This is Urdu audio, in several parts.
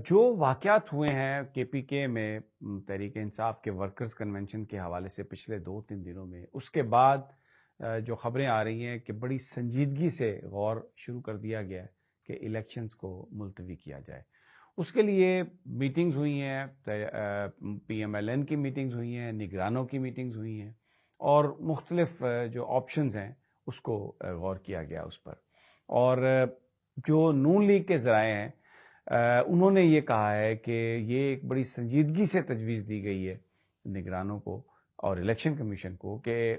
جو واقعات ہوئے ہیں کے پی کے میں تحریک انصاف کے ورکرز کنونشن کے حوالے سے پچھلے 2-3 دنوں میں، اس کے بعد جو خبریں آ رہی ہیں کہ بڑی سنجیدگی سے غور شروع کر دیا گیا ہے کہ الیکشنز کو ملتوی کیا جائے. اس کے لیے میٹنگز ہوئی ہیں، پی ایم ایل این کی میٹنگز ہوئی ہیں، نگرانوں کی میٹنگز ہوئی ہیں، اور مختلف جو آپشنز ہیں اس کو غور کیا گیا اس پر. اور جو نون لیگ کے ذرائع ہیں انہوں نے یہ کہا ہے کہ یہ ایک بڑی سنجیدگی سے تجویز دی گئی ہے نگرانوں کو اور الیکشن کمیشن کو کہ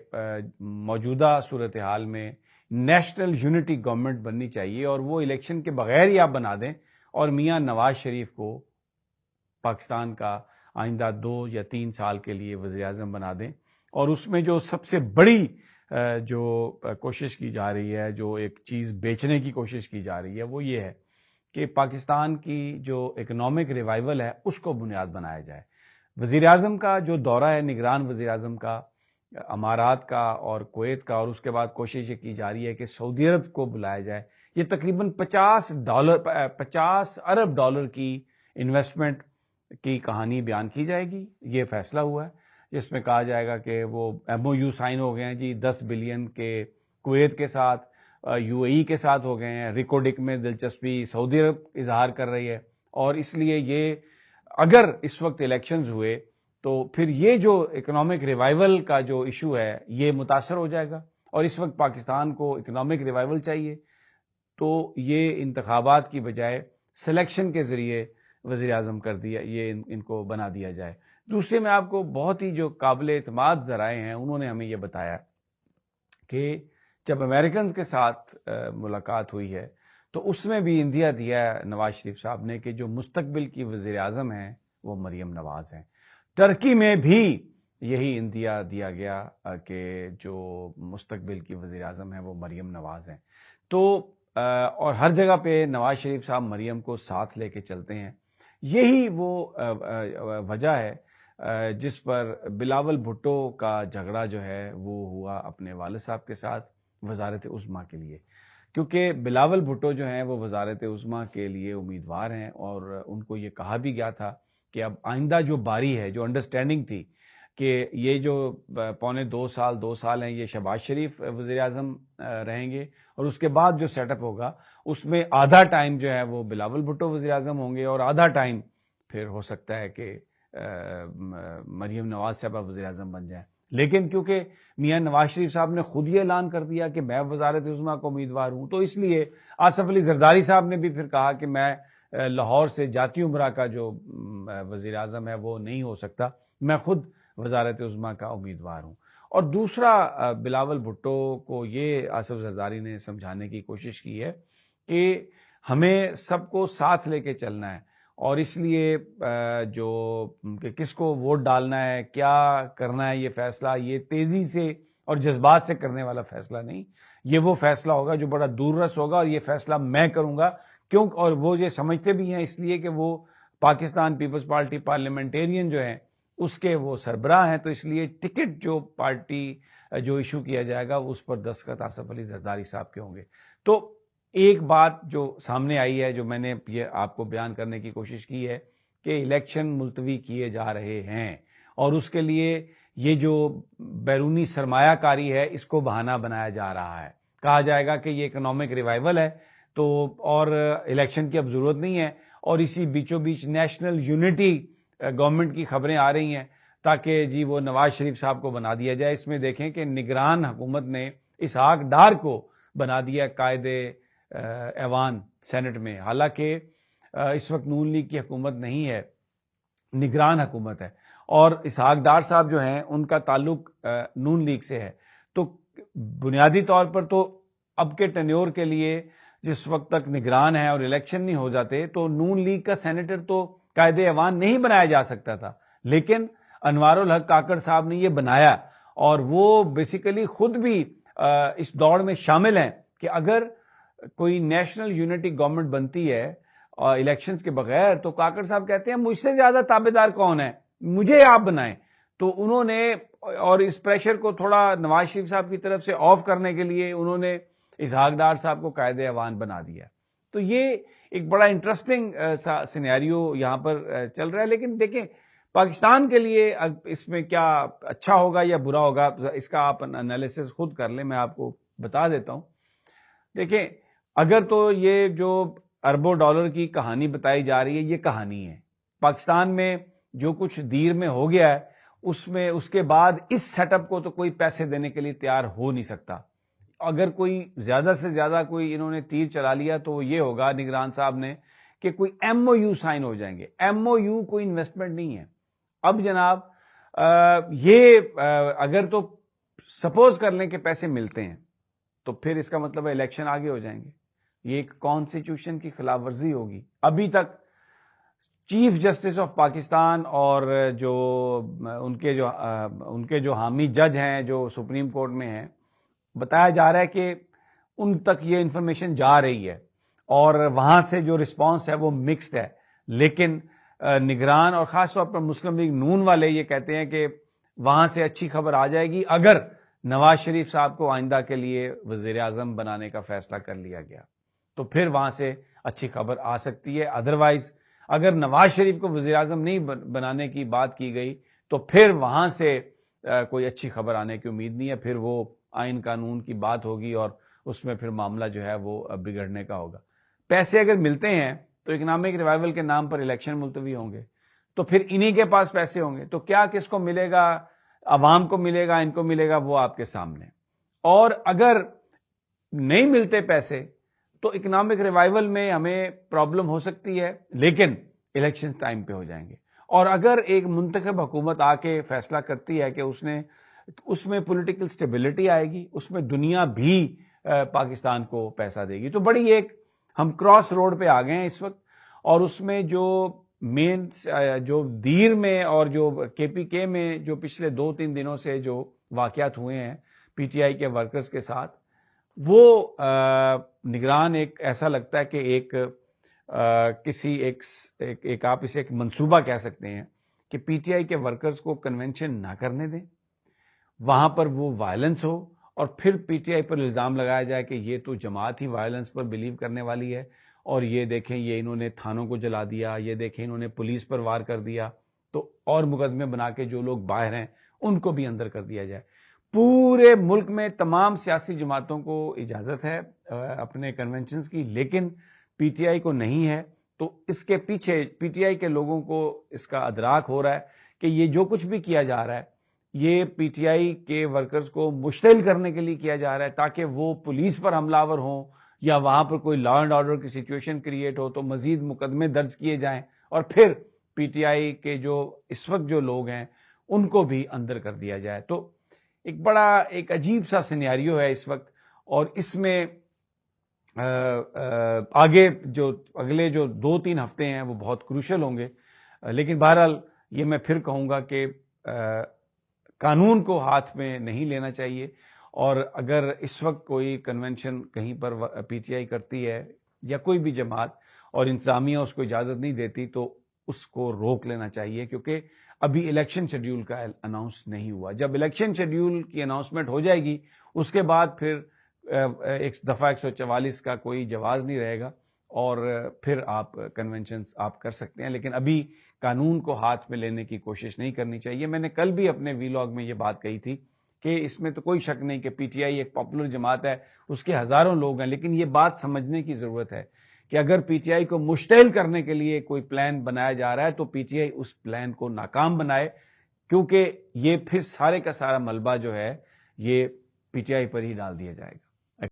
موجودہ صورتحال میں نیشنل یونٹی گورنمنٹ بننی چاہیے، اور وہ الیکشن کے بغیر ہی آپ بنا دیں اور میاں نواز شریف کو پاکستان کا آئندہ 2 یا 3 سال کے لیے وزیر اعظم بنا دیں. اور اس میں جو سب سے بڑی جو کوشش کی جا رہی ہے، جو ایک چیز بیچنے کی کوشش کی جا رہی ہے، وہ یہ ہے کہ پاکستان کی جو اکنامک ریوائول ہے اس کو بنیاد بنایا جائے. وزیر اعظم کا جو دورہ ہے، نگران وزیر اعظم کا امارات کا اور کویت کا، اور اس کے بعد کوشش یہ کی جا رہی ہے کہ سعودی عرب کو بلایا جائے. یہ تقریباً $50 ارب کی انویسٹمنٹ کی کہانی بیان کی جائے گی. یہ فیصلہ ہوا ہے جس میں کہا جائے گا کہ وہ ایم او یو سائن ہو گئے ہیں جی 10 بلین کے کویت کے ساتھ، یو اے ای کے ساتھ ہو گئے ہیں. ریکوڈک میں دلچسپی سعودی عرب اظہار کر رہی ہے، اور اس لیے یہ اگر اس وقت الیکشنز ہوئے تو پھر یہ جو اکنامک ریوائول کا جو ایشو ہے یہ متاثر ہو جائے گا. اور اس وقت پاکستان کو اکنامک ریوائول چاہیے، تو یہ انتخابات کی بجائے سلیکشن کے ذریعے وزیر اعظم کر دیا، یہ ان کو بنا دیا جائے. دوسرے میں آپ کو بہت ہی جو قابل اعتماد ذرائع ہیں انہوں نے ہمیں یہ بتایا کہ جب امریکنز کے ساتھ ملاقات ہوئی ہے تو اس میں بھی اندیا دیا نواز شریف صاحب نے کہ جو مستقبل کی وزیر اعظم ہیں وہ مریم نواز ہیں. ترکی میں بھی یہی اندیا دیا گیا کہ جو مستقبل کی وزیر اعظم ہیں وہ مریم نواز ہیں. تو اور ہر جگہ پہ نواز شریف صاحب مریم کو ساتھ لے کے چلتے ہیں. یہی وہ وجہ ہے جس پر بلاول بھٹو کا جھگڑا جو ہے وہ ہوا اپنے والد صاحب کے ساتھ وزارت عظمیٰ کے لیے، کیونکہ بلاول بھٹو جو ہیں وہ وزارت عظمیٰ کے لیے امیدوار ہیں، اور ان کو یہ کہا بھی گیا تھا کہ اب آئندہ جو باری ہے، جو انڈرسٹینڈنگ تھی کہ یہ جو پونے 2 سال ہیں یہ شہباز شریف وزیر اعظم رہیں گے، اور اس کے بعد جو سیٹ اپ ہوگا اس میں آدھا ٹائم جو ہے وہ بلاول بھٹو وزیر اعظم ہوں گے، اور آدھا ٹائم پھر ہو سکتا ہے کہ مریم نواز صاحبہ وزیر اعظم بن جائیں. لیکن کیونکہ میاں نواز شریف صاحب نے خود یہ اعلان کر دیا کہ میں وزارت عظمیٰ کو امیدوار ہوں، تو اس لیے آصف علی زرداری صاحب نے بھی پھر کہا کہ میں لاہور سے جاتی امرہ کا جو وزیر اعظم ہے وہ نہیں ہو سکتا، میں خود وزارت عظمیٰ کا امیدوار ہوں. اور دوسرا بلاول بھٹو کو یہ آصف زرداری نے سمجھانے کی کوشش کی ہے کہ ہمیں سب کو ساتھ لے کے چلنا ہے، اور اس لیے جو کہ کس کو ووٹ ڈالنا ہے، کیا کرنا ہے، یہ فیصلہ یہ تیزی سے اور جذبات سے کرنے والا فیصلہ نہیں، یہ وہ فیصلہ ہوگا جو بڑا دور رس ہوگا، اور یہ فیصلہ میں کروں گا. کیوں؟ اور وہ یہ سمجھتے بھی ہیں اس لیے کہ وہ پاکستان پیپلز پارٹی پارلیمنٹیرین جو ہیں اس کے وہ سربراہ ہیں، تو اس لیے ٹکٹ جو پارٹی جو ایشو کیا جائے گا اس پر دستخط آصف علی زرداری صاحب کے ہوں گے. تو ایک بات جو سامنے آئی ہے، جو میں نے یہ آپ کو بیان کرنے کی کوشش کی ہے کہ الیکشن ملتوی کیے جا رہے ہیں، اور اس کے لیے یہ جو بیرونی سرمایہ کاری ہے اس کو بہانہ بنایا جا رہا ہے. کہا جائے گا کہ یہ اکنامک ریوائول ہے تو اور الیکشن کی اب ضرورت نہیں ہے، اور اسی بیچوں بیچ نیشنل یونٹی گورنمنٹ کی خبریں آ رہی ہیں تاکہ جی وہ نواز شریف صاحب کو بنا دیا جائے. اس میں دیکھیں کہ نگران حکومت نے اسحاق ڈار کو بنا دیا قائد ایوان سینٹ میں، حالانکہ اس وقت نون لیگ کی حکومت نہیں ہے، نگران حکومت ہے، اور اسحاق ڈار صاحب جو ہیں ان کا تعلق نون لیگ سے ہے. تو بنیادی طور پر تو اب کے ٹینیور کے لیے جس وقت تک نگران ہے اور الیکشن نہیں ہو جاتے تو نون لیگ کا سینیٹر تو قائد ایوان نہیں بنایا جا سکتا تھا، لیکن انوار الحق کاکڑ صاحب نے یہ بنایا، اور وہ بیسیکلی خود بھی اس دوڑ میں شامل ہیں کہ اگر کوئی نیشنل یونٹی گورنمنٹ بنتی ہے الیکشنز کے بغیر تو کاکڑ صاحب کہتے ہیں مجھ سے زیادہ تابعدار کون ہے، مجھے آپ بنائیں. تو انہوں نے اور اس پریشر کو تھوڑا نواز شریف صاحب کی طرف سے آف کرنے کے لیے انہوں نے اسحاق ڈار صاحب کو قائد ایوان بنا دیا. تو یہ ایک بڑا انٹرسٹنگ سا سینیریو یہاں پر چل رہا ہے. لیکن دیکھیں پاکستان کے لیے اس میں کیا اچھا ہوگا یا برا ہوگا اس کا آپ انالیسس خود کر لیں, میں آپ کو بتا دیتا ہوں. دیکھیں اگر تو یہ جو اربوں ڈالر کی کہانی بتائی جا رہی ہے یہ کہانی ہے. پاکستان میں جو کچھ دیر میں ہو گیا ہے اس کے بعد اس سیٹ اپ کو تو کوئی پیسے دینے کے لیے تیار ہو نہیں سکتا. اگر کوئی زیادہ سے زیادہ کوئی انہوں نے تیر چلا لیا تو یہ ہوگا نگران صاحب نے کہ کوئی ایم او یو سائن ہو جائیں گے. ایم او یو کوئی انویسٹمنٹ نہیں ہے. اب جناب یہ اگر تو سپوز کر لیں کہ پیسے ملتے ہیں تو پھر اس کا مطلب ہے الیکشن آگے ہو جائیں گے. یہ ایک کانسٹیٹیوشن کی خلاف ورزی ہوگی. ابھی تک چیف جسٹس آف پاکستان اور جو ان کے جو حامی جج ہیں جو سپریم کورٹ میں ہیں, بتایا جا رہا ہے کہ ان تک یہ انفارمیشن جا رہی ہے اور وہاں سے جو رسپانس ہے وہ مکسڈ ہے. لیکن نگران اور خاص طور پر مسلم لیگ نون والے یہ کہتے ہیں کہ وہاں سے اچھی خبر آ جائے گی اگر نواز شریف صاحب کو آئندہ کے لیے وزیر اعظم بنانے کا فیصلہ کر لیا گیا تو پھر وہاں سے اچھی خبر آ سکتی ہے. ادروائز اگر نواز شریف کو وزیر اعظم نہیں بنانے کی بات کی گئی تو پھر وہاں سے کوئی اچھی خبر آنے کی امید نہیں ہے. پھر وہ آئین قانون کی بات ہوگی اور اس میں پھر معاملہ جو ہے وہ بگڑنے کا ہوگا. پیسے اگر ملتے ہیں تو اکنامک ریوائول کے نام پر الیکشن ملتوی ہوں گے تو پھر انہی کے پاس پیسے ہوں گے. تو کیا کس کو ملے گا, عوام کو ملے گا, ان کو ملے گا, وہ آپ کے سامنے. اور اگر نہیں ملتے پیسے تو اکنامک ریوائول میں ہمیں پرابلم ہو سکتی ہے لیکن الیکشن ٹائم پہ ہو جائیں گے. اور اگر ایک منتخب حکومت آ کے فیصلہ کرتی ہے کہ اس میں پولیٹیکل سٹیبلٹی آئے گی, اس میں دنیا بھی پاکستان کو پیسہ دے گی. تو بڑی ایک ہم کراس روڈ پہ آ گئے ہیں اس وقت. اور اس میں جو مین جو دیر میں اور جو کے پی کے میں جو پچھلے 2-3 دنوں سے جو واقعات ہوئے ہیں پی ٹی آئی کے ورکرز کے ساتھ, وہ نگران ایک ایسا لگتا ہے کہ ایک آپ اسے ایک منصوبہ کہہ سکتے ہیں کہ پی ٹی آئی کے ورکرز کو کنونشن نہ کرنے دیں, وہاں پر وہ وائلنس ہو اور پھر پی ٹی آئی پر الزام لگایا جائے کہ یہ تو جماعت ہی وائلنس پر بلیو کرنے والی ہے, اور یہ دیکھیں یہ انہوں نے تھانوں کو جلا دیا, یہ دیکھیں انہوں نے پولیس پر وار کر دیا, تو اور مقدمے بنا کے جو لوگ باہر ہیں ان کو بھی اندر کر دیا جائے. پورے ملک میں تمام سیاسی جماعتوں کو اجازت ہے اپنے کنونشنز کی, لیکن پی ٹی آئی کو نہیں ہے. تو اس کے پیچھے پی ٹی آئی کے لوگوں کو اس کا ادراک ہو رہا ہے کہ یہ جو کچھ بھی کیا جا رہا ہے یہ پی ٹی آئی کے ورکرز کو مشتعل کرنے کے لیے کیا جا رہا ہے تاکہ وہ پولیس پر حملہ آور ہوں یا وہاں پر کوئی لا اینڈ آرڈر کی سچویشن کریٹ ہو تو مزید مقدمے درج کیے جائیں اور پھر پی ٹی آئی کے جو اس وقت جو لوگ ہیں ان کو بھی اندر کر دیا جائے. تو ایک عجیب سا سینیریو ہے اس وقت, اور اس میں آگے جو اگلے جو 2-3 ہفتے ہیں وہ بہت کروشل ہوں گے. لیکن بہرحال یہ میں پھر کہوں گا کہ قانون کو ہاتھ میں نہیں لینا چاہیے, اور اگر اس وقت کوئی کنونشن کہیں پر پی ٹی آئی کرتی ہے یا کوئی بھی جماعت اور انتظامیہ اس کو اجازت نہیں دیتی تو اس کو روک لینا چاہیے, کیونکہ ابھی الیکشن شیڈیول کا اناؤنس نہیں ہوا. جب الیکشن شیڈیول کی اناؤنسمنٹ ہو جائے گی اس کے بعد پھر ایک دفعہ 144 کا کوئی جواز نہیں رہے گا اور پھر آپ کنونشنز آپ کر سکتے ہیں. لیکن ابھی قانون کو ہاتھ میں لینے کی کوشش نہیں کرنی چاہیے. میں نے کل بھی اپنے ویلاگ میں یہ بات کہی تھی کہ اس میں تو کوئی شک نہیں کہ پی ٹی آئی ایک پاپولر جماعت ہے, اس کے ہزاروں لوگ ہیں, لیکن یہ بات سمجھنے کی ضرورت ہے کہ اگر پی ٹی آئی کو مشتعل کرنے کے لیے کوئی پلان بنایا جا رہا ہے تو P T I us plan کو ناکام بنائے, کیونکہ یہ پھر سارے کا سارا ملبہ جو ہے یہ پی ٹی آئی پر ہی ڈال دیا جائے گا.